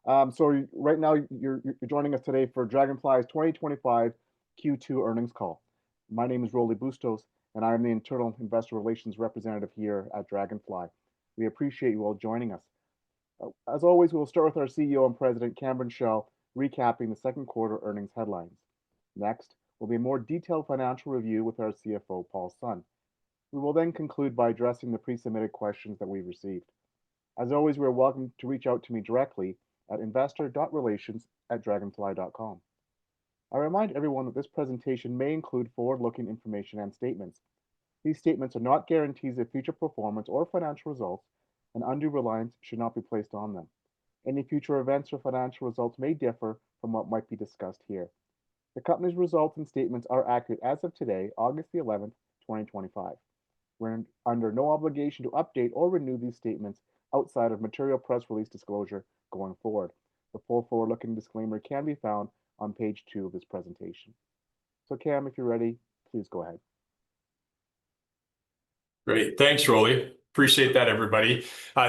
Right now you're joining us today for Draganfly's 2025 Q2 earnings call. My name is Rolly Bustos, and I am the internal investor relations representative here at Draganfly. We appreciate you all joining us. As always, we will start with our CEO and President Cameron Shell recapping the second quarter earnings headlines. Next will be a more detailed financial review with our CFO Paul Sun. We will then conclude by addressing the pre-submitted questions that we've received. As always, we are welcome to reach out to me directly at investor.relations@draganfly.com. I remind everyone that this presentation may include forward-looking information and statements. These statements are not guarantees of future performance or financial results, and undue reliance should not be placed on them. Any future events or financial results may differ from what might be discussed here. The company's results and statements are accurate as of today, August the 11th, 2025. We're under no obligation to update or renew these statements outside of material press release disclosure going forward. The full forward-looking disclaimer can be found on page 2 of this presentation. So Cam, if you're ready, please go ahead. Great. Thanks, Rolly. Appreciate that, everybody.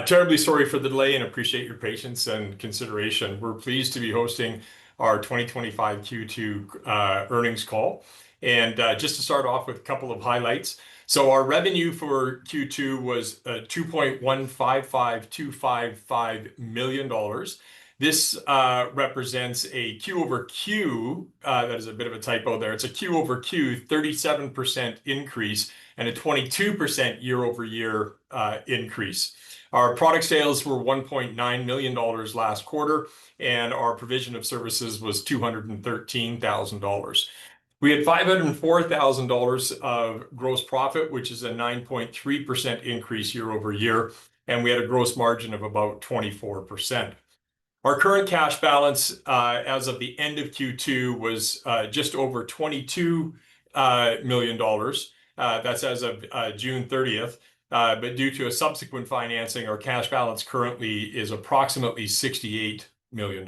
Terribly sorry for the delay and appreciate your patience and consideration. We're pleased to be hosting our 2025 Q2 earnings call. And just to start off with a couple of highlights. So our revenue for Q2 was $2.155255 million. This represents a Q over Q, that is a bit of a typo there. It's a Q over Q 37% increase and a 22% year over year increase. Our product sales were $1.9 million last quarter, and our provision of services was $213,000. We had $504,000 of gross profit, which is a 9.3% increase year over year, and we had a gross margin of about 24%. Our current cash balance as of the end of Q2 was just over $22 million. That's as of June 30th. But due to a subsequent financing, our cash balance currently is approximately $68 million.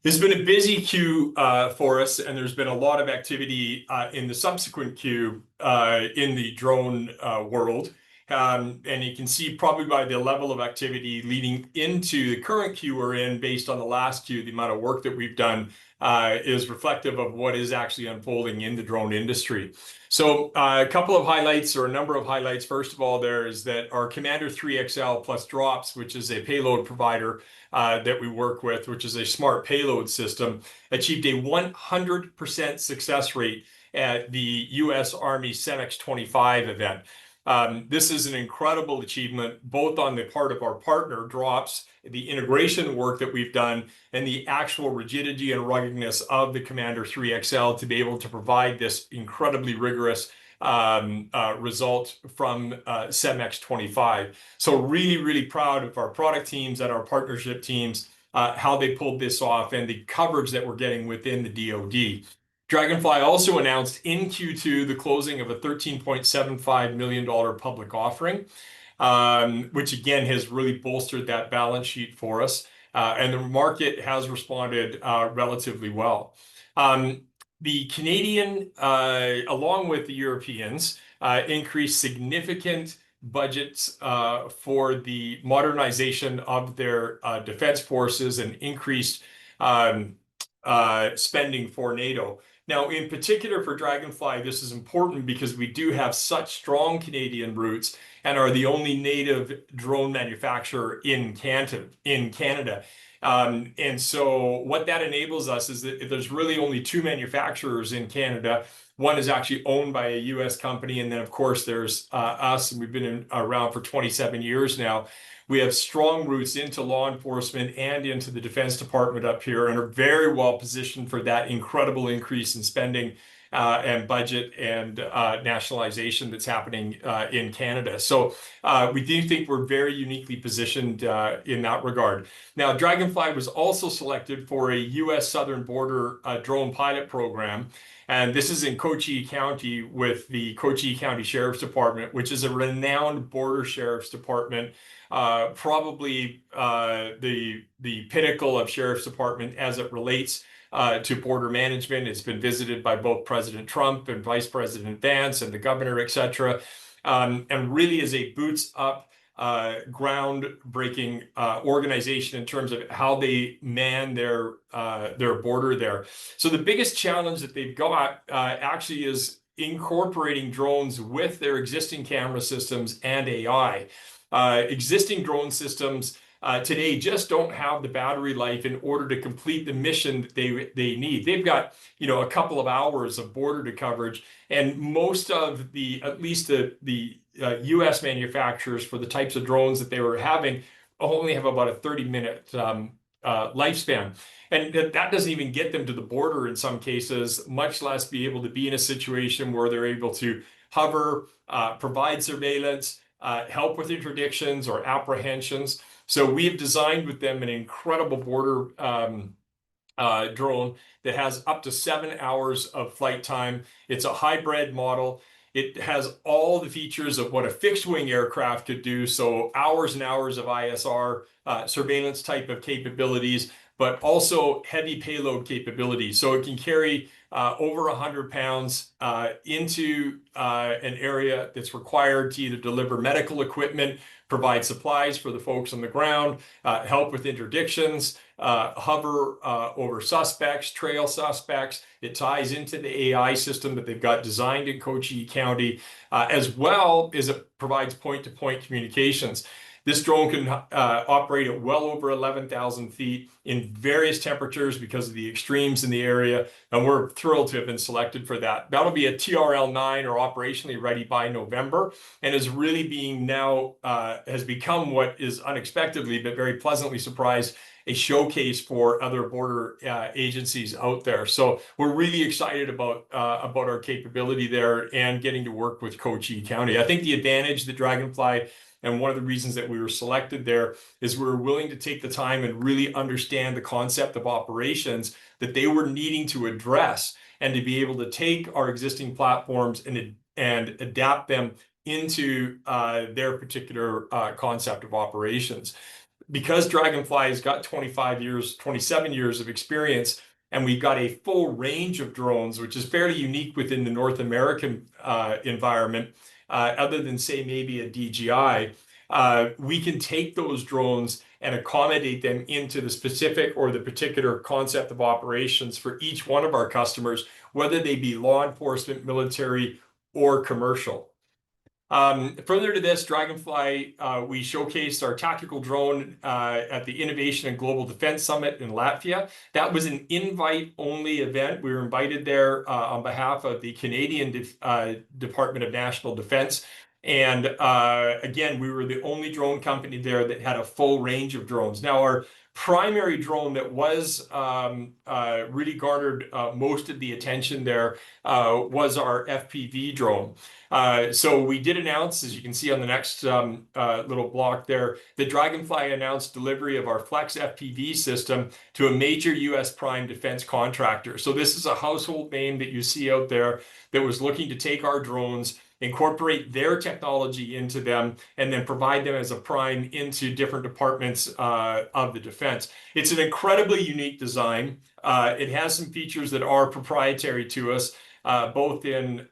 This has been a busy Q for us, and there's been a lot of activity in the subsequent Q in the drone world. And you can see probably by the level of activity leading into the current Q we're in, based on the last Q, the amount of work that we've done is reflective of what is actually unfolding in the drone industry. So a couple of highlights, or a number of highlights. First of all, there is that our Commander 3XL plus Drops, which is a payload provider that we work with, which is a smart payload system, achieved a 100% success rate at the U.S. Army CEMEX 25 event. This is an incredible achievement, both on the part of our partner, Drops, the integration work that we've done, and the actual rigidity and ruggedness of the Commander 3XL to be able to provide this incredibly rigorous result from CEMEX 25. So really, really proud of our product teams and our partnership teams, how they pulled this off and the coverage that we're getting within the DoD. Draganfly also announced in Q2 the closing of a $13.75 million public offering, which again has really bolstered that balance sheet for us. And the market has responded relatively well. The Canadian, along with the Europeans, increased significant budgets for the modernization of their defense forces and increased spending for NATO. Now, in particular for Draganfly, this is important because we do have such strong Canadian roots and are the only native drone manufacturer in Canada. And so what that enables us is that there's really only two manufacturers in Canada. One is actually owned by a US company, and then of course there's us, and we've been around for 27 years now. We have strong roots into law enforcement and into the Defense Department up here, and are very well positioned for that incredible increase in spending and budget and nationalization that's happening in Canada. So we do think we're very uniquely positioned in that regard. Now, Draganfly was also selected for a US Southern Border drone pilot program. And this is in Cochise County with the Cochise County Sheriff's Department, which is a renowned border sheriff's department, probably the pinnacle of sheriff's department as it relates to border management. It's been visited by both President Trump and Vice President Vance and the governor, etc. And really is a boots up groundbreaking organization in terms of how they man their border there. So the biggest challenge that they've got actually is incorporating drones with their existing camera systems and AI. Existing drone systems today just don't have the battery life in order to complete the mission that they need. They've got, a couple of hours of border to coverage, and most of at least the US manufacturers for the types of drones that they were having only have about a 30-minute lifespan. And that doesn't even get them to the border in some cases, much less be able to be in a situation where they're able to hover, provide surveillance, help with interdictions or apprehensions. So we have designed with them an incredible border drone that has up to 7 hours of flight time. It's a hybrid model. It has all the features of what a fixed-wing aircraft could do, so hours and hours of ISR surveillance type of capabilities, but also heavy payload capabilities. So it can carry over 100 pounds into an area that's required to either deliver medical equipment, provide supplies for the folks on the ground, help with interdictions, hover over suspects, trail suspects. It ties into the AI system that they've got designed in Cochise County, as well as it provides point-to-point communications. This drone can operate at well over 11,000 feet in various temperatures because of the extremes in the area, and we're thrilled to have been selected for that. That'll be a TRL-9 or operationally ready by November, and is really being now, has become what is unexpectedly but very pleasantly surprised, a showcase for other border agencies out there. So we're really excited about our capability there and getting to work with Cochise County. I think the advantage that Draganfly, and one of the reasons that we were selected there, is we were willing to take the time and really understand the concept of operations that they were needing to address, and to be able to take our existing platforms and adapt them into their particular concept of operations. Because Draganfly has got 27 years of experience, and we've got a full range of drones, which is fairly unique within the North American environment, other than say maybe a DJI, we can take those drones and accommodate them into the specific or the particular concept of operations for each one of our customers, whether they be law enforcement, military, or commercial. Further to this, Draganfly, we showcased our tactical drone at the Innovation and Global Defense Summit in Latvia. That was an invite-only event. We were invited there on behalf of the Canadian Department of National Defense. And again, we were the only drone company there that had a full range of drones. Now, our primary drone that was really garnered most of the attention there was our FPV drone. So we did announce, as you can see on the next little block there, that Draganfly announced delivery of our Flex FPV system to a major US prime defense contractor. So this is a household name that you see out there that was looking to take our drones, incorporate their technology into them, and then provide them as a prime into different departments of the defense. It's an incredibly unique design. It has some features that are proprietary to us, both in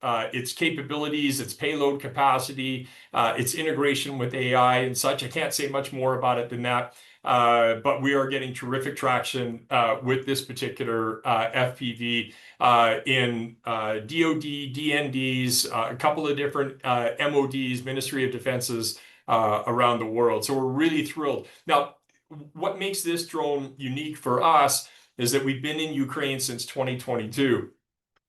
its capabilities, its payload capacity, its integration with AI and such. I can't say much more about it than that. But we are getting terrific traction with this particular FPV in DoD, DNDs, a couple of different MODs, Ministry of Defenses around the world. So we're really thrilled. Now, what makes this drone unique for us is that we've been in Ukraine since 2022.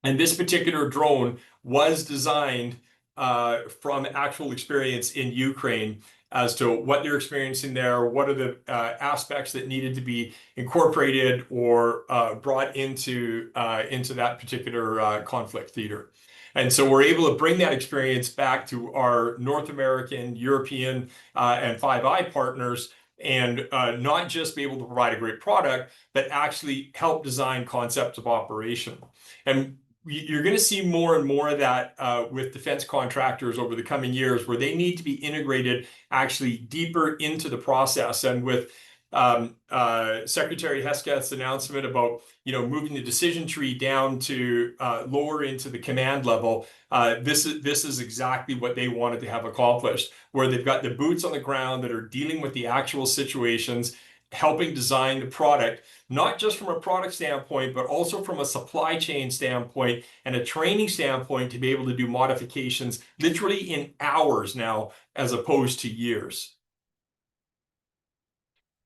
And this particular drone was designed from actual experience in Ukraine as to what they're experiencing there, what are the aspects that needed to be incorporated or brought into that particular conflict theater. And so we're able to bring that experience back to our North American, European, and Five Eye partners, and not just be able to provide a great product, but actually help design concepts of operation. And you're going to see more and more of that with defense contractors over the coming years, where they need to be integrated actually deeper into the process. And with Secretary Hesketh's announcement about moving the decision tree down to lower into the command level. This is exactly what they wanted to have accomplished, where they've got the boots on the ground that are dealing with the actual situations, helping design the product, not just from a product standpoint, but also from a supply chain standpoint and a training standpoint to be able to do modifications literally in hours now, as opposed to years.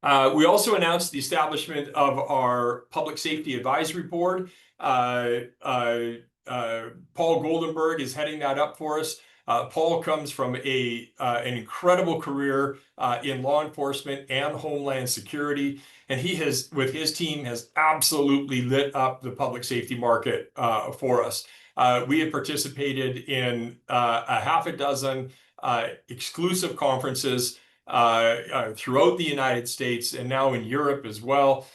We also announced the establishment of our Public Safety Advisory Board. Paul Goldenberg is heading that up for us. Paul comes from an incredible career in law enforcement and homeland security, and he has, with his team, has absolutely lit up the public safety market for us. We have participated in a half a dozen exclusive conferences throughout the United States and now in Europe as well,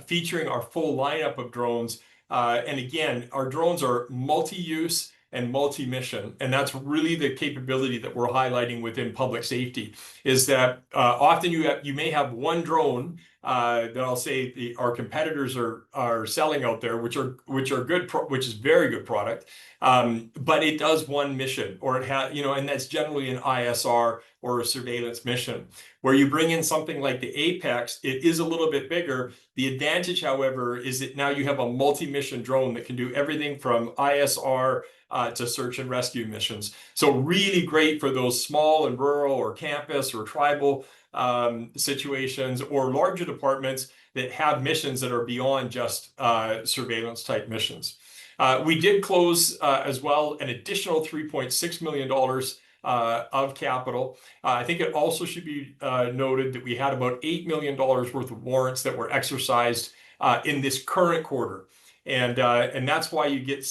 featuring our full lineup of drones. And again, our drones are multi-use and multi-mission, and that's really the capability that we're highlighting within public safety. Is that often you may have one drone that I'll say our competitors are selling out there, which is very good product, but it does one mission, or it has and that's generally an ISR or a surveillance mission. Where you bring in something like the Apex, it is a little bit bigger. The advantage, however, is that now you have a multi-mission drone that can do everything from ISR to search and rescue missions. So really great for those small and rural or campus or tribal situations, or larger departments that have missions that are beyond just surveillance type missions. We did close as well an additional $3.6 million of capital. I think it also should be noted that we had about $8 million worth of warrants that were exercised in this current quarter. And that's why you get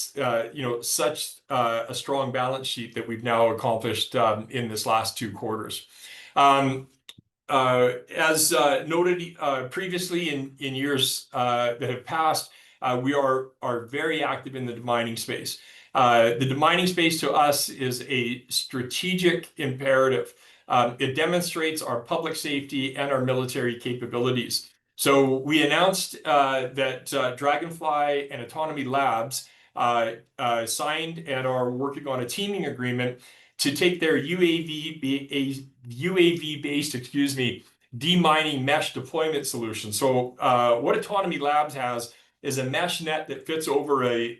such a strong balance sheet that we've now accomplished in this last 2 quarters. As noted previously in years that have passed, we are very active in the demining space. The demining space to us is a strategic imperative. It demonstrates our public safety and our military capabilities. So we announced that Draganfly and Autonomy Labs signed and are working on a teaming agreement to take their UAV-based, demining mesh deployment solution. So what Autonomy Labs has is a mesh net that fits over a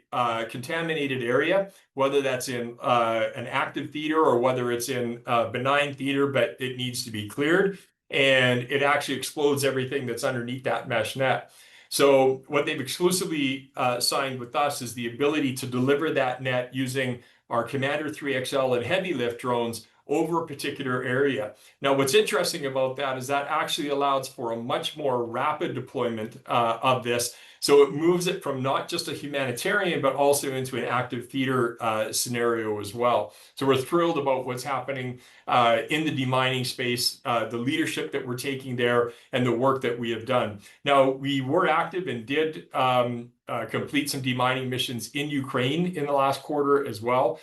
contaminated area, whether that's in an active theater or whether it's in a benign theater, but it needs to be cleared. And it actually explodes everything that's underneath that mesh net. So what they've exclusively signed with us is the ability to deliver that net using our Commander 3XL and heavy lift drones over a particular area. Now, what's interesting about that is that actually allows for a much more rapid deployment of this. So it moves it from not just a humanitarian, but also into an active theater scenario as well. So we're thrilled about what's happening in the demining space, the leadership that we're taking there, and the work that we have done. Now, we were active and did complete some demining missions in Ukraine in the last quarter as well,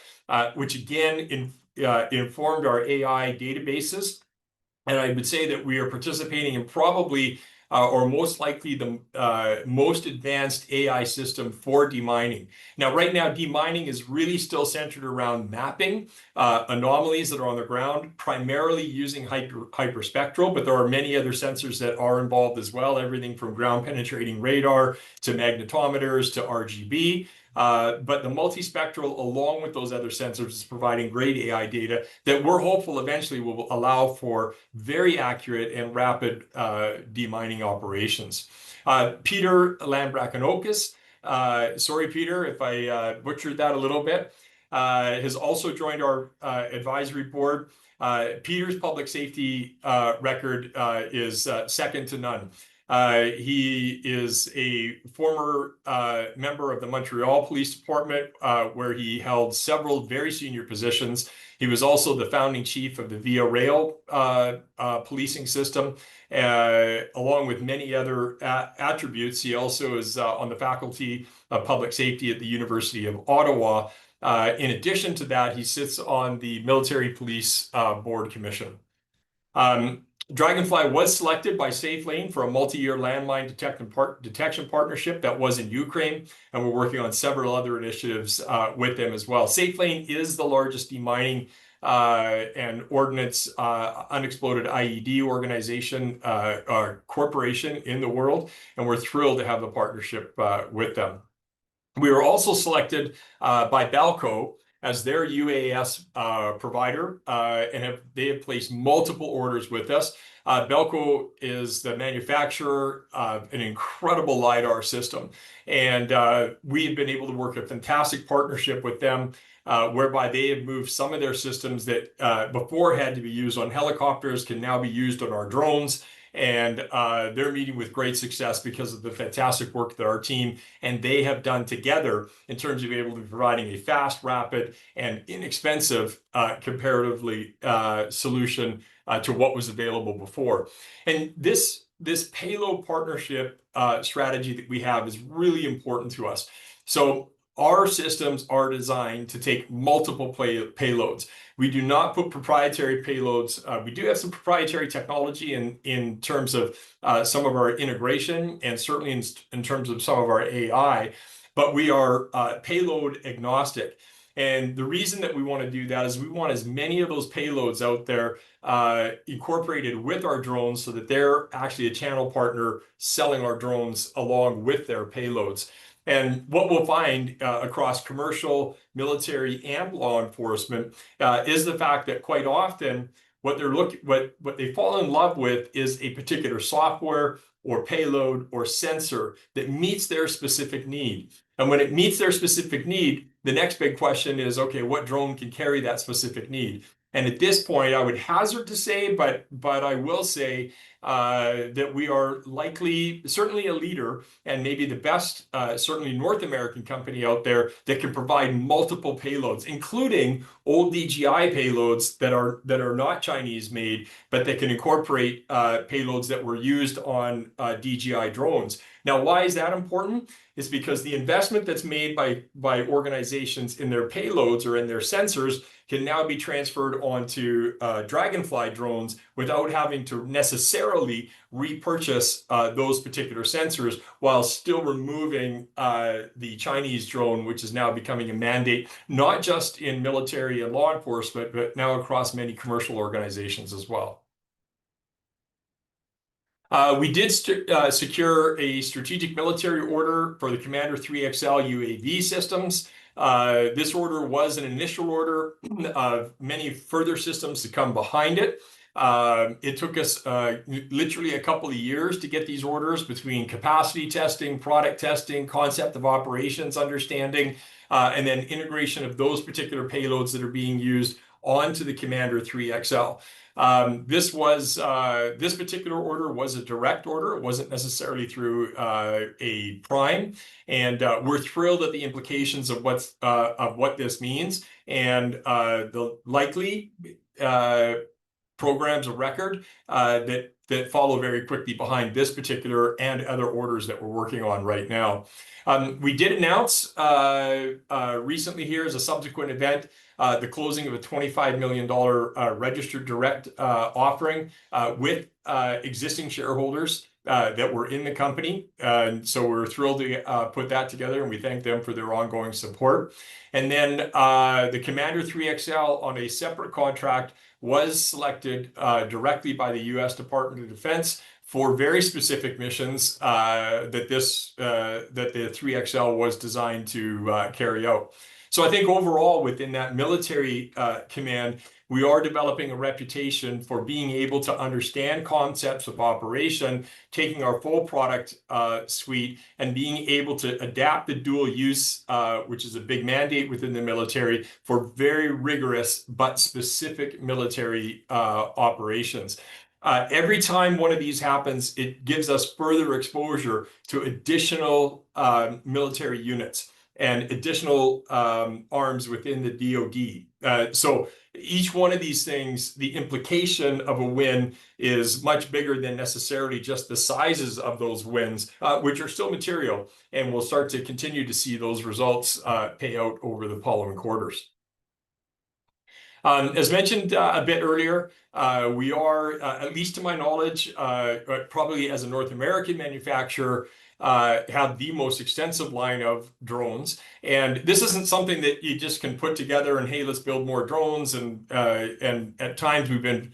which again informed our AI databases. And I would say that we are participating in probably or most likely the most advanced AI system for demining. Now, right now, demining is really still centered around mapping anomalies that are on the ground, primarily using hyperspectral, but there are many other sensors that are involved as well, everything from ground penetrating radar to magnetometers to RGB. But the multispectral, along with those other sensors, is providing great AI data that we're hopeful eventually will allow for very accurate and rapid demining operations. Peter Lambrakanokas, sorry, Peter, if I butchered that a little bit, has also joined our advisory board. Peter's public safety record is second to none. He is a former member of the Montreal Police Department, where he held several very senior positions. He was also the founding chief of the Via Rail policing system, along with many other attributes. He also is on the faculty of public safety at the University of Ottawa. In addition to that, he sits on the Military Police Board Commission. Draganfly was selected by SafeLane for a multi-year landmine detection partnership that was in Ukraine, and we're working on several other initiatives with them as well. SafeLane is the largest demining and ordnance unexploded IED organization corporation in the world, and we're thrilled to have the partnership with them. We were also selected by Balco as their UAS provider, and they have placed multiple orders with us. Balco is the manufacturer of an incredible LiDAR system, and we have been able to work a fantastic partnership with them, whereby they have moved some of their systems that before had to be used on helicopters can now be used on our drones. And they're meeting with great success because of the fantastic work that our team and they have done together in terms of being able to be providing a fast, rapid, and inexpensive, comparatively, solution to what was available before. And this payload partnership strategy that we have is really important to us. So our systems are designed to take multiple payloads. We do not put proprietary payloads. We do have some proprietary technology in terms of some of our integration and certainly in terms of some of our AI, but we are payload agnostic. And the reason that we want to do that is we want as many of those payloads out there incorporated with our drones so that they're actually a channel partner selling our drones along with their payloads. And what we'll find across commercial, military, and law enforcement is the fact that quite often what they fall in love with is a particular software or payload or sensor that meets their specific need. And when it meets their specific need, the next big question is, okay, what drone can carry that specific need? And at this point, I would hazard to say, but I will say that we are certainly a leader and maybe the best, certainly North American company out there that can provide multiple payloads, including old DJI payloads that are not Chinese made, but that can incorporate payloads that were used on DJI drones. Now, why is that important? It's because the investment that's made by organizations in their payloads or in their sensors can now be transferred onto Draganfly drones without having to necessarily repurchase those particular sensors while still removing the Chinese drone, which is now becoming a mandate, not just in military and law enforcement, but now across many commercial organizations as well. We did secure a strategic military order for the Commander 3XL UAV systems. This order was an initial order of many further systems to come behind it. It took us literally a couple of years to get these orders between capacity testing, product testing, concept of operations understanding, and then integration of those particular payloads that are being used onto the Commander 3XL. This particular order was a direct order. It wasn't necessarily through a prime, and we're thrilled at the implications of what this means and the likely programs of record that follow very quickly behind this particular and other orders that we're working on right now. We did announce recently here as a subsequent event the closing of a $25 million registered direct offering with existing shareholders that were in the company. And so we're thrilled to put that together, and we thank them for their ongoing support. And then the Commander 3XL on a separate contract was selected directly by the U.S. Department of Defense for very specific missions that the 3XL was designed to carry out. So I think overall within that military command, we are developing a reputation for being able to understand concepts of operation, taking our full product suite and being able to adapt the dual use, which is a big mandate within the military for very rigorous but specific military operations. Every time one of these happens, it gives us further exposure to additional military units and additional arms within the DoD. So each one of these things, the implication of a win is much bigger than necessarily just the sizes of those wins, which are still material, and we'll start to continue to see those results pay out over the following quarters. As mentioned a bit earlier, we are, at least to my knowledge, probably as a North American manufacturer, have the most extensive line of drones. And this isn't something that you just can put together and, hey, let's build more drones. And at times we've been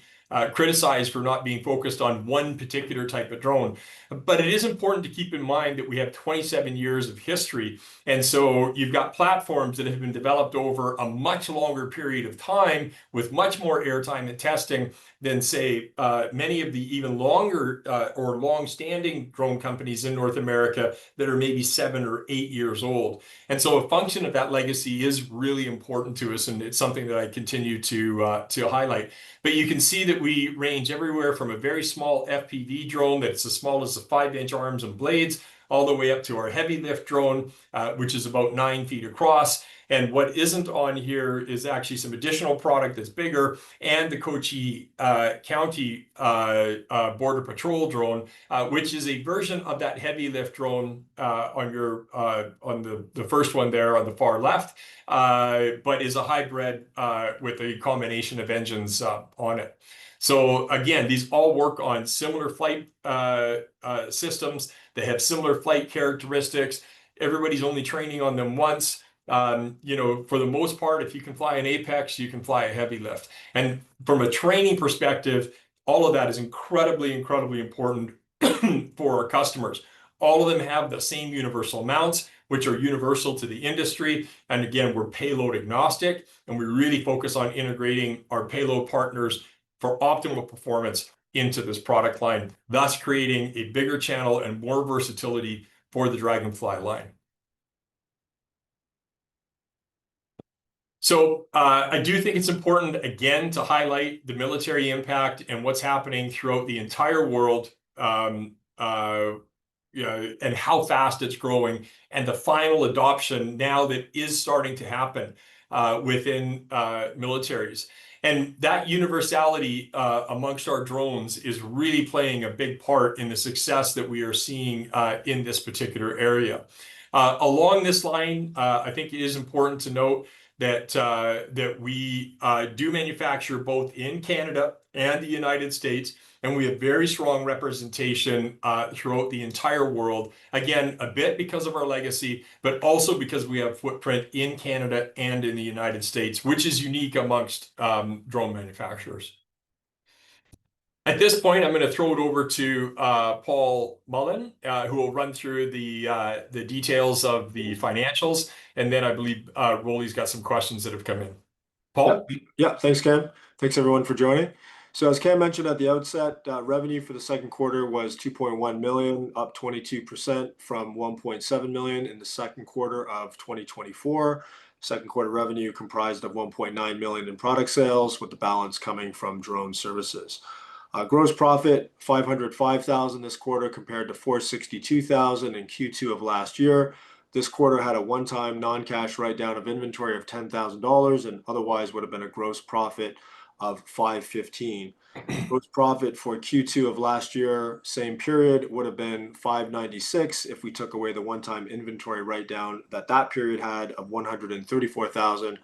criticized for not being focused on one particular type of drone. But it is important to keep in mind that we have 27 years of history. And so you've got platforms that have been developed over a much longer period of time with much more airtime and testing than, say, many of the even longer or long-standing drone companies in North America that are maybe 7 or 8 years old. And so a function of that legacy is really important to us, and it's something that I continue to highlight. But you can see that we range everywhere from a very small FPV drone that's as small as the 5-inch arms and blades, all the way up to our heavy lift drone, which is about 9 feet across. And what isn't on here is actually some additional product that's bigger, and the Kochi County Border Patrol drone, which is a version of that heavy lift drone on the first one there on the far left, but is a hybrid with a combination of engines on it. So again, these all work on similar flight systems. They have similar flight characteristics. Everybody's only training on them once. For the most part, if you can fly an Apex, you can fly a heavy lift. And from a training perspective, all of that is incredibly, incredibly important for our customers. All of them have the same universal mounts, which are universal to the industry. And again, we're payload agnostic, and we really focus on integrating our payload partners for optimal performance into this product line, thus creating a bigger channel and more versatility for the Draganfly line. So I do think it's important, again, to highlight the military impact and what's happening throughout the entire world, and how fast it's growing, and the final adoption now that is starting to happen within militaries. And that universality amongst our drones is really playing a big part in the success that we are seeing in this particular area. Along this line, I think it is important to note that we do manufacture both in Canada and the United States, and we have very strong representation throughout the entire world. Again, a bit because of our legacy, but also because we have footprint in Canada and in the United States, which is unique amongst drone manufacturers. At this point, I'm going to throw it over to Paul Mullen, who will run through the details of the financials, and then I believe Rolly's got some questions that have come in. Paul? Yeah, thanks, Cam. Thanks, everyone, for joining. So as Cam mentioned at the outset, revenue for the second quarter was $2.1 million, up 22% from $1.7 million in the second quarter of 2024. Second quarter revenue comprised of $1.9 million in product sales, with the balance coming from drone services. Gross profit, $505,000 this quarter compared to $462,000 in Q2 of last year. This quarter had a one-time non-cash write-down of inventory of $10,000, and otherwise would have been a gross profit of $515,000. Gross profit for Q2 of last year, same period, would have been $596,000 if we took away the one-time inventory write-down that period had of $134,000.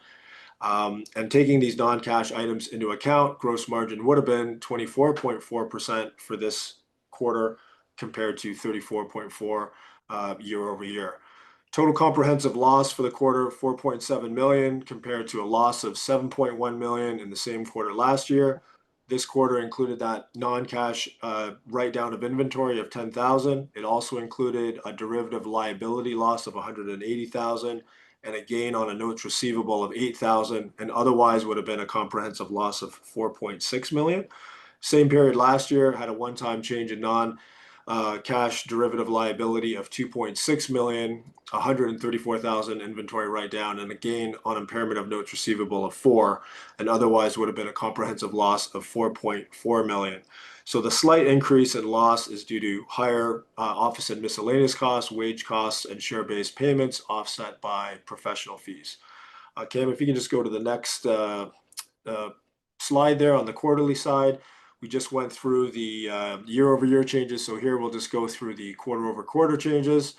And taking these non-cash items into account, gross margin would have been 24.4% for this quarter compared to 34.4% year over year. Total comprehensive loss for the quarter, $4.7 million compared to a loss of $7.1 million in the same quarter last year. This quarter included that non-cash write-down of inventory of $10,000. It also included a derivative liability loss of $180,000 and a gain on a notes receivable of $8,000, and otherwise would have been a comprehensive loss of $4.6 million. Same period last year had a one-time change in non-cash derivative liability of $2.6 million, $134,000 inventory write-down, and a gain on impairment of notes receivable of $4 million, and otherwise would have been a comprehensive loss of $4.4 million. So the slight increase in loss is due to higher office and miscellaneous costs, wage costs, and share-based payments offset by professional fees. Cam, if you can just go to the next slide there on the quarterly side. We just went through the year-over-year changes, so here we'll just go through the quarter-over-quarter changes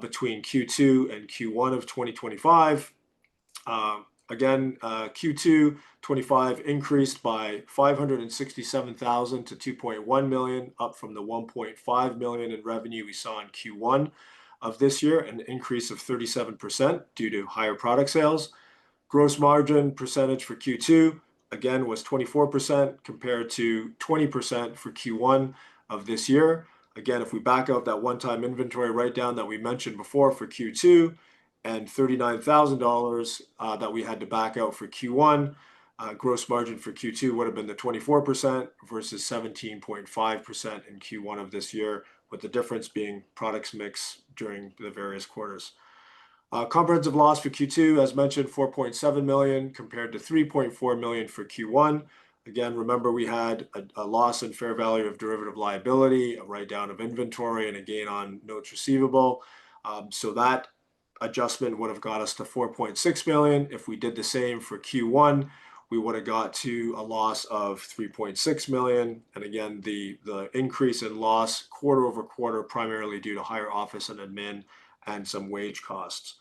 between Q2 and Q1 of 2025. Again, Q2 25 increased by 567,000 to 2.1 million, up from the 1.5 million in revenue we saw in Q1 of this year, an increase of 37% due to higher product sales. Gross margin percentage for Q2 again was 24% compared to 20% for Q1 of this year. Again, if we back out that one-time inventory write-down that we mentioned before for Q2 and $39,000 that we had to back out for Q1, gross margin for Q2 would have been the 24% versus 17.5% in Q1 of this year, with the difference being products mix during the various quarters. Comprehensive loss for Q2, as mentioned, 4.7 million compared to 3.4 million for Q1. Again, remember we had a loss in fair value of derivative liability, a write-down of inventory, and a gain on notes receivable. So that adjustment would have got us to 4.6 million. If we did the same for Q1, we would have got to a loss of 3.6 million. And again, the increase in loss quarter over quarter primarily due to higher office and admin and some wage costs.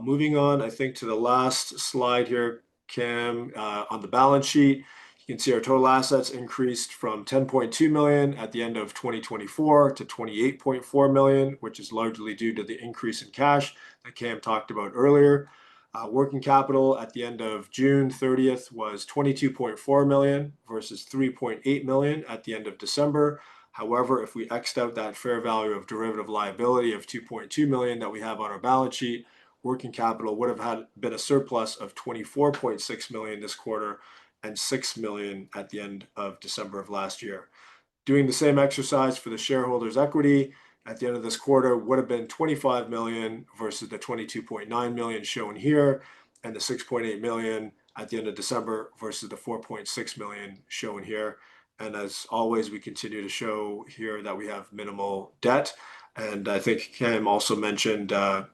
Moving on, I think to the last slide here, Cam, on the balance sheet, you can see our total assets increased from 10.2 million at the end of 2024 to 28.4 million, which is largely due to the increase in cash that Cam talked about earlier. Working capital at the end of June 30th was 22.4 million versus 3.8 million at the end of December. However, if we X'd out that fair value of derivative liability of 2.2 million that we have on our balance sheet, working capital would have been a surplus of 24.6 million this quarter and 6 million at the end of December of last year. Doing the same exercise for the shareholders' equity at the end of this quarter would have been 25 million versus the 22.9 million shown here, and the 6.8 million at the end of December versus the 4.6 million shown here. And as always, we continue to show here that we have minimal debt. And I think Cam also mentioned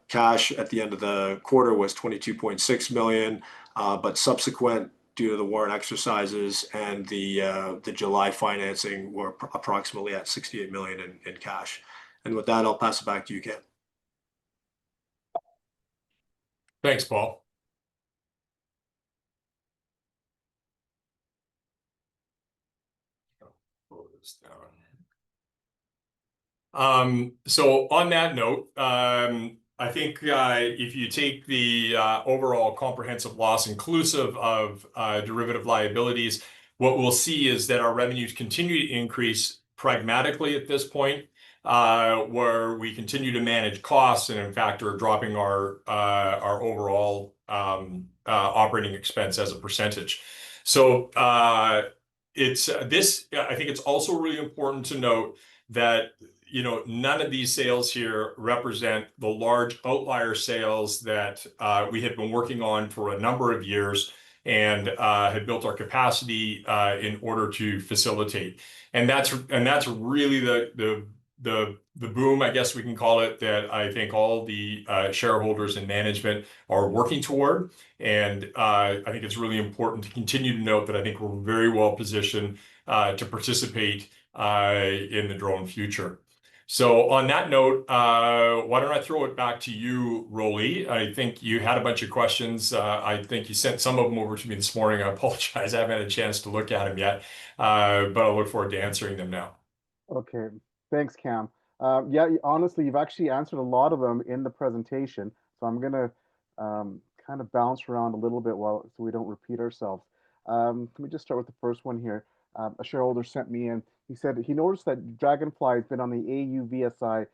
cash at the end of the quarter was 22.6 million, but subsequent due to the warrant exercises and the July financing, we're approximately at 68 million in cash. And with that, I'll pass it back to you, Cam. Thanks, Paul. Pull this down. So on that note, I think if you take the overall comprehensive loss inclusive of derivative liabilities, what we'll see is that our revenues continue to increase pragmatically at this point, where we continue to manage costs and in fact are dropping our overall operating expense as a percentage. So I think it's also really important to note that none of these sales here represent the large outlier sales that we have been working on for a number of years and had built our capacity in order to facilitate. And that's really the boom, I guess we can call it, that I think all the shareholders and management are working toward. And I think it's really important to continue to note that I think we're very well positioned to participate in the drone future. So on that note, why don't I throw it back to you, Rolly? I think you had a bunch of questions. I think you sent some of them over to me this morning. I apologize. I haven't had a chance to look at them yet, but I look forward to answering them now. Okay, thanks, Cam. Yeah, honestly, you've actually answered a lot of them in the presentation. So I'm going to kind of bounce around a little bit so we don't repeat ourselves. Let me just start with the first one here. A shareholder sent me in. He said he noticed that Draganfly has been on the AUVSI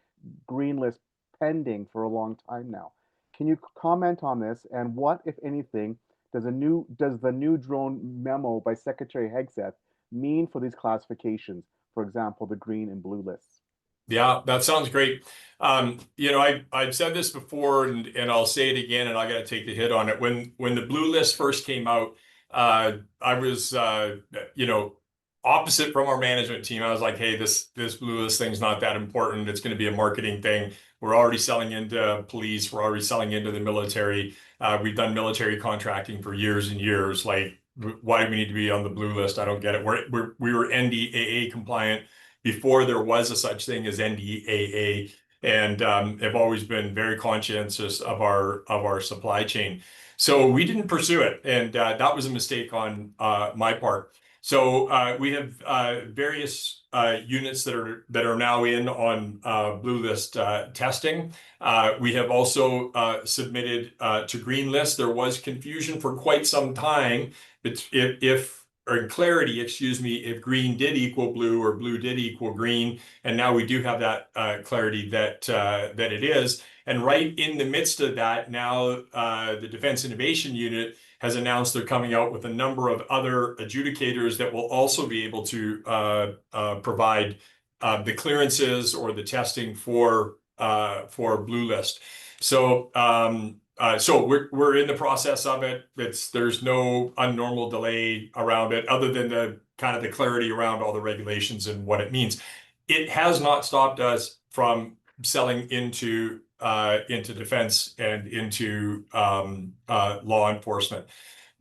green list pending for a long time now. Can you comment on this? And what, if anything, does the new drone memo by Secretary Hegseth mean for these classifications? For example, the green and blue lists. Yeah, that sounds great. I've said this before, and I'll say it again, and I got to take the hit on it. When the blue list first came out, I was opposite from our management team. I was like, hey, this blue list thing's not that important. It's going to be a marketing thing. We're already selling into police. We're already selling into the military. We've done military contracting for years and years. Like, why do we need to be on the blue list? I don't get it. We were NDAA compliant before there was a such thing as NDAA. and have always been very conscientious of our supply chain. So we didn't pursue it, and that was a mistake on my part. So we have various units that are now in on blue list testing. We have also submitted to green list. There was confusion for quite some time, but or clarity, excuse me, if green did equal blue or blue did equal green, and now we do have that clarity that it is. And right in the midst of that, now the Defense Innovation Unit has announced they're coming out with a number of other adjudicators that will also be able to provide the clearances or the testing for blue list. So we're in the process of it. There's no abnormal delay around it, other than the kind of the clarity around all the regulations and what it means. It has not stopped us from selling into defense and into law enforcement.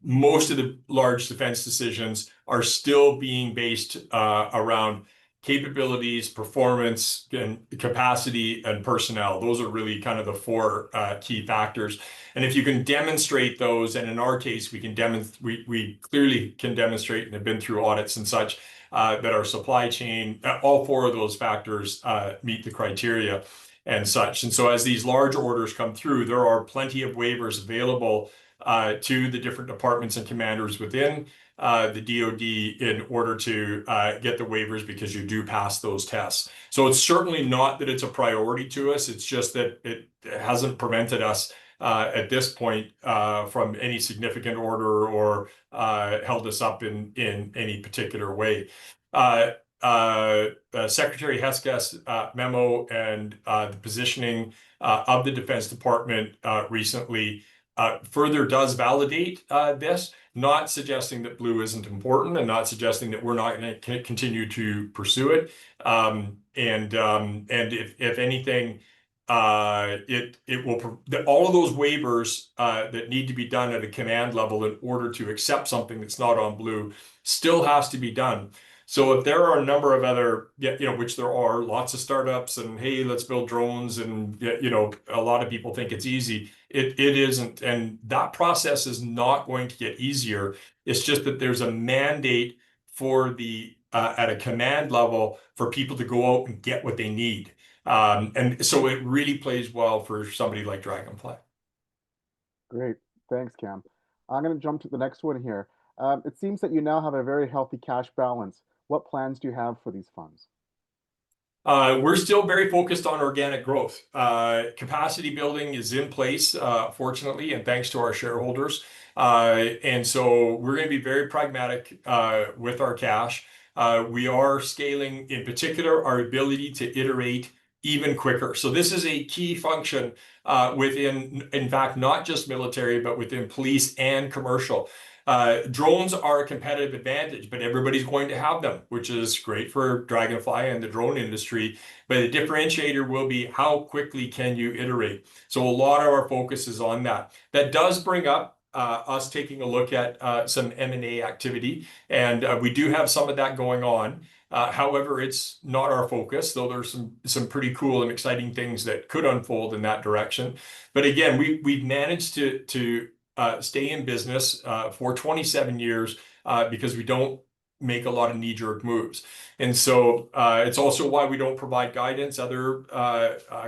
Most of the large defense decisions are still being based around capabilities, performance, and capacity, and personnel. Those are really kind of the four key factors. And if you can demonstrate those, and in our case, we clearly can demonstrate and have been through audits and such, that our supply chain, all four of those factors meet the criteria and such. And so as these large orders come through, there are plenty of waivers available to the different departments and commanders within the DoD in order to get the waivers, because you do pass those tests. So it's certainly not that it's a priority to us. It's just that it hasn't prevented us at this point from any significant order or held us up in any particular way. Secretary Hesketh's memo and the positioning of the Defense Department recently further does validate this, not suggesting that blue isn't important and not suggesting that we're not going to continue to pursue it. And if anything, it will all of those waivers that need to be done at a command level in order to accept something that's not on blue still has to be done. So if there are a number of other, which there are lots of startups, and hey, let's build drones, and a lot of people think it's easy. It isn't, and that process is not going to get easier. It's just that there's a mandate for the at a command level for people to go out and get what they need. And so it really plays well for somebody like Draganfly. Great. Thanks, Cam. I'm going to jump to the next one here. It seems that you now have a very healthy cash balance. What plans do you have for these funds? We're still very focused on organic growth. Capacity building is in place, fortunately, and thanks to our shareholders. And so we're going to be very pragmatic with our cash. We are scaling, in particular, our ability to iterate even quicker. So this is a key function within, in fact, not just military, but within police and commercial. Drones are a competitive advantage, but everybody's going to have them, which is great for Draganfly and the drone industry. But the differentiator will be how quickly can you iterate. So a lot of our focus is on that. That does bring up us taking a look at some M&A activity, and we do have some of that going on. However, it's not our focus, though there's some pretty cool and exciting things that could unfold in that direction. But again, we've managed to stay in business for 27 years because we don't make a lot of knee-jerk moves. And so it's also why we don't provide guidance. Other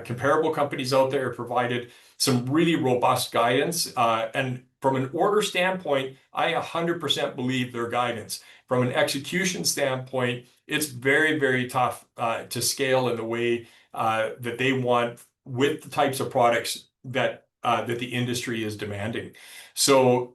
comparable companies out there have provided some really robust guidance. And from an order standpoint, I 100% believe their guidance. From an execution standpoint, it's very, very tough to scale in the way that they want with the types of products that the industry is demanding. So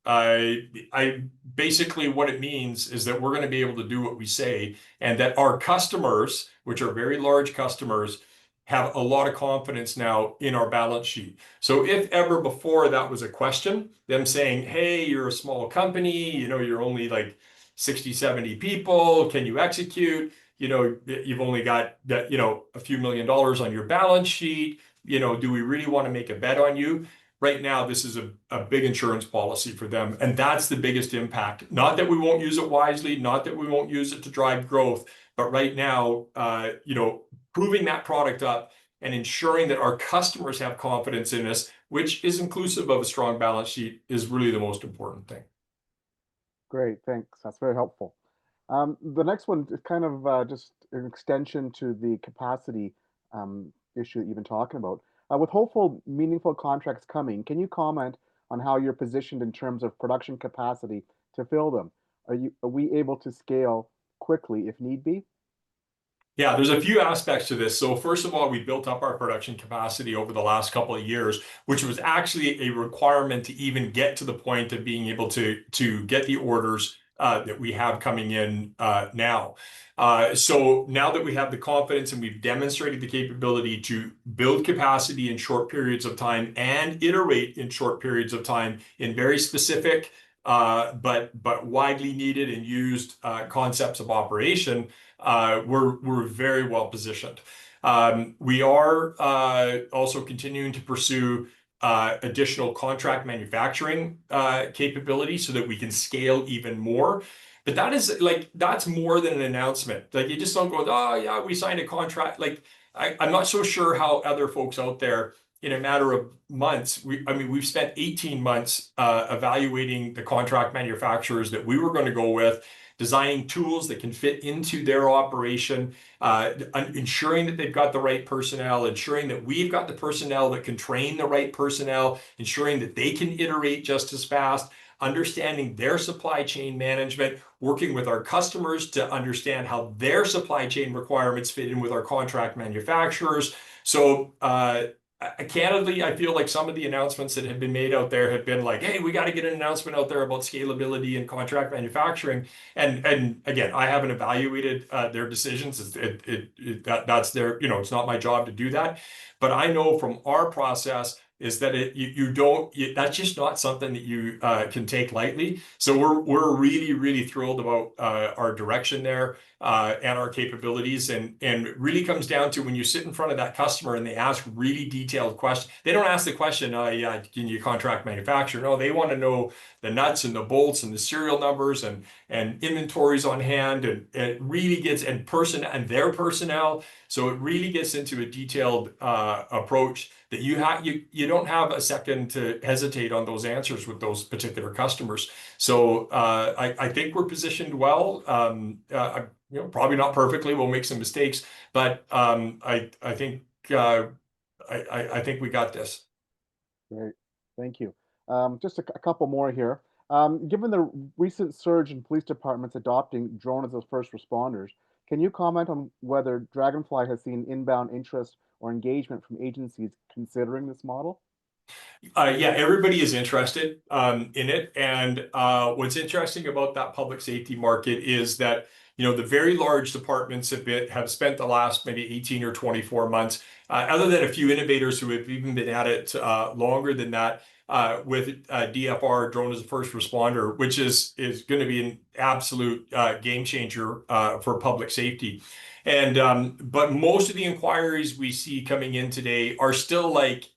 I basically, what it means is that we're going to be able to do what we say, and that our customers, which are very large customers, have a lot of confidence now in our balance sheet. So if ever before that was a question, them saying, hey, you're a small company, you're only like 60, 70 people, can you execute? You've only got a few $1 million on your balance sheet. Do we really want to make a bet on you? Right now, this is a big insurance policy for them. And that's the biggest impact. Not that we won't use it wisely, not that we won't use it to drive growth, but right now, proving that product up and ensuring that our customers have confidence in us, which is inclusive of a strong balance sheet, is really the most important thing. Great, thanks. That's very helpful. The next one is kind of just an extension to the capacity issue that you've been talking about. With hopeful, meaningful contracts coming, can you comment on how you're positioned in terms of production capacity to fill them? Are we able to scale quickly if need be? Yeah, there's a few aspects to this. So first of all, we built up our production capacity over the last couple of years, which was actually a requirement to even get to the point of being able to get the orders that we have coming in now. So now that we have the confidence and we've demonstrated the capability to build capacity in short periods of time and iterate in short periods of time in very specific but widely needed and used concepts of operation, we're very well positioned. We are also continuing to pursue additional contract manufacturing capability so that we can scale even more. But that's more than an announcement. Like, you just don't go, oh yeah, we signed a contract. Like, I'm not so sure how other folks out there, in a matter of months, we've spent 18 months evaluating the contract manufacturers that we were going to go with, designing tools that can fit into their operation, ensuring that they've got the right personnel, ensuring that we've got the personnel that can train the right personnel, ensuring that they can iterate just as fast, understanding their supply chain management, working with our customers to understand how their supply chain requirements fit in with our contract manufacturers. So candidly, I feel like some of the announcements that have been made out there have been like, hey, we got to get an announcement out there about scalability and contract manufacturing. And again, I haven't evaluated their decisions. That's their, it's not my job to do that. But I know from our process is that that's just not something that you can take lightly. So we're really, really thrilled about our direction there and our capabilities. And it really comes down to when you sit in front of that customer and they ask really detailed questions. They don't ask the question, yeah, can you contract manufacture? No, they want to know the nuts and the bolts and the serial numbers and inventories on hand. And it really gets, and their personnel. So it really gets into a detailed approach that you don't have a second to hesitate on those answers with those particular customers. So I think we're positioned well. Probably not perfectly. We'll make some mistakes, but I think we got this. Great, thank you. Just a couple more here. Given the recent surge in police departments adopting drones as first responders, can you comment on whether Draganfly has seen inbound interest or engagement from agencies considering this model? Yeah, everybody is interested in it. And what's interesting about that public safety market is that, the very large departments have spent the last maybe 18 or 24 months, other than a few innovators who have even been at it longer than that, with DFR, drone as a first responder, which is going to be an absolute game changer for public safety. And but most of the inquiries we see coming in today are still like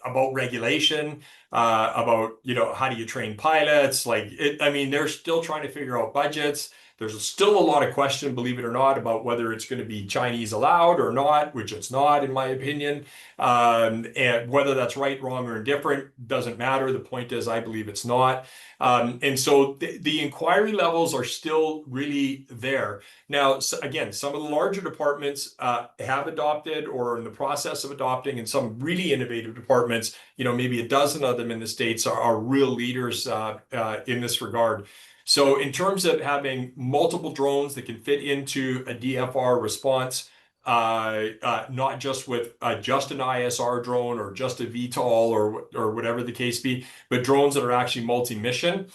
about regulation, about how do you train pilots? They're still trying to figure out budgets. There's still a lot of question, believe it or not, about whether it's going to be Chinese allowed or not, which it's not, in my opinion. And whether that's right, wrong, or indifferent doesn't matter. The point is, I believe it's not. And so the inquiry levels are still really there. Now, again, some of the larger departments have adopted or are in the process of adopting, and some really innovative departments, maybe a dozen of them in the States are real leaders in this regard. So in terms of having multiple drones that can fit into a DFR response, not just with just an ISR drone or just a VTOL or whatever the case be, but drones that are actually multi-mission,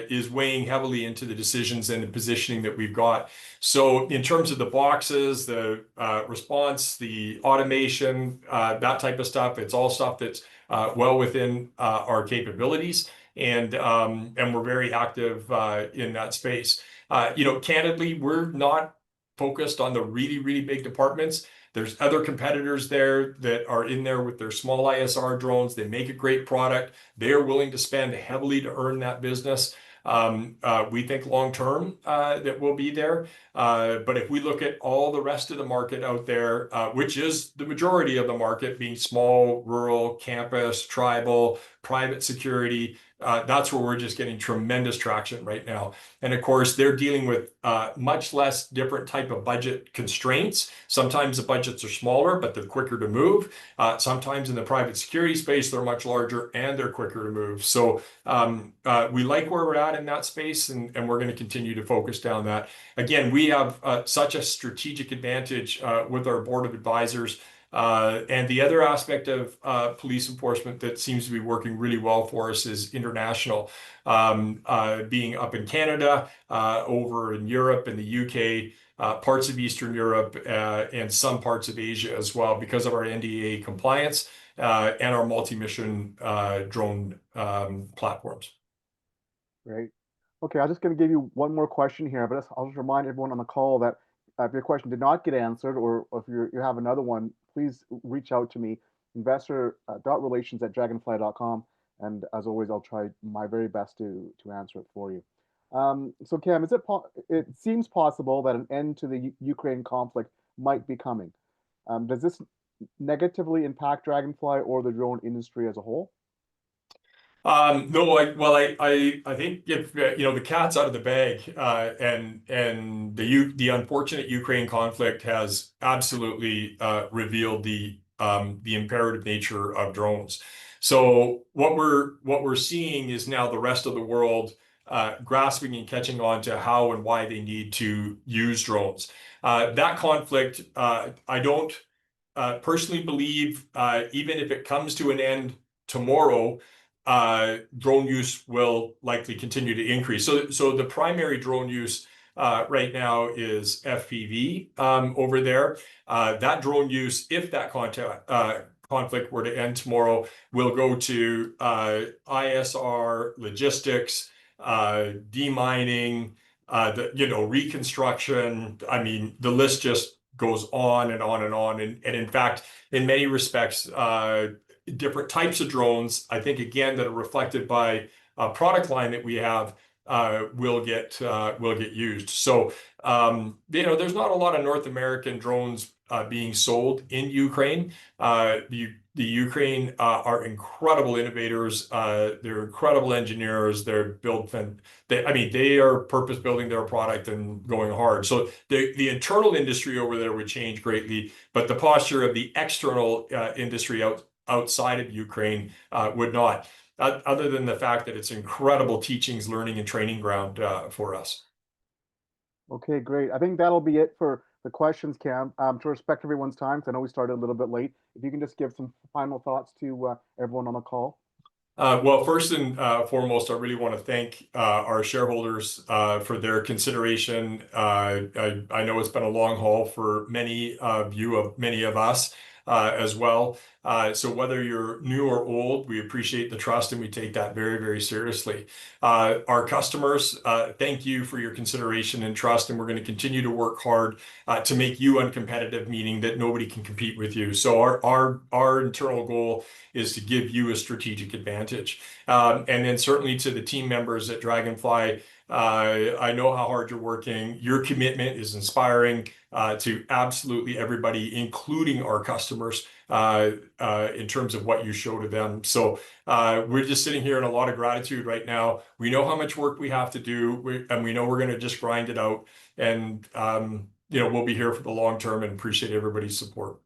is weighing heavily into the decisions and the positioning that we've got. So in terms of the boxes, the response, the automation, that type of stuff, it's all stuff that's well within our capabilities. And we're very active in that space. Candidly, we're not focused on the really, really big departments. There's other competitors there that are in there with their small ISR drones. They make a great product. They are willing to spend heavily to earn that business. We think long term that we'll be there. But if we look at all the rest of the market out there, which is the majority of the market, being small, rural, campus, tribal, private security, that's where we're just getting tremendous traction right now. And of course, they're dealing with much less different type of budget constraints. Sometimes the budgets are smaller, but they're quicker to move. Sometimes in the private security space, they're much larger and they're quicker to move. So we like where we're at in that space, and we're going to continue to focus down that. Again, we have such a strategic advantage with our board of advisors. And the other aspect of police enforcement that seems to be working really well for us is international. Being up in Canada, over in Europe and the UK, parts of Eastern Europe, and some parts of Asia as well, because of our NDAA compliance and our multi-mission drone platforms. Great. Okay, I'm just going to give you one more question here, but I'll just remind everyone on the call that if your question did not get answered, or if you have another one, please reach out to me, investor.relations@draganfly.com. And as always, I'll try my very best to answer it for you. So Cam, it seems possible that an end to the Ukraine conflict might be coming. Does this negatively impact Draganfly or the drone industry as a whole? No, I think if the cat's out of the bag, and the unfortunate Ukraine conflict has absolutely revealed the imperative nature of drones. So what we're seeing is now the rest of the world grasping and catching on to how and why they need to use drones. That conflict, I don't personally believe, even if it comes to an end tomorrow, drone use will likely continue to increase. So the primary drone use right now is FPV over there. That drone use, if that conflict were to end tomorrow, will go to ISR, logistics, demining, reconstruction. I mean, the list just goes on and on and on. And in fact, in many respects, different types of drones, I think, again, that are reflected by a product line that we have, will get used. So there's not a lot of North American drones being sold in Ukraine. The Ukraine are incredible innovators. They're incredible engineers. They are purpose building their product and going hard. So the internal industry over there would change greatly, but the posture of the external industry outside of Ukraine would not, other than the fact that it's incredible teachings, learning, and training ground for us. Okay, great. I think that'll be it for the questions, Cam. To respect everyone's time, because I know we started a little bit late, if you can just give some final thoughts to everyone on the call. Well, first and foremost, I really want to thank our shareholders for their consideration. I know it's been a long haul for many of us as well. So whether you're new or old, we appreciate the trust and we take that very, very seriously. Our customers, thank you for your consideration and trust, and we're going to continue to work hard to make you uncompetitive, meaning that nobody can compete with you. So our internal goal is to give you a strategic advantage. And then certainly to the team members at Draganfly, I know how hard you're working. Your commitment is inspiring to absolutely everybody, including our customers, in terms of what you show to them. So we're just sitting here in a lot of gratitude right now. We know how much work we have to do, and we know we're going to just grind it out. And we'll be here for the long term and appreciate everybody's support.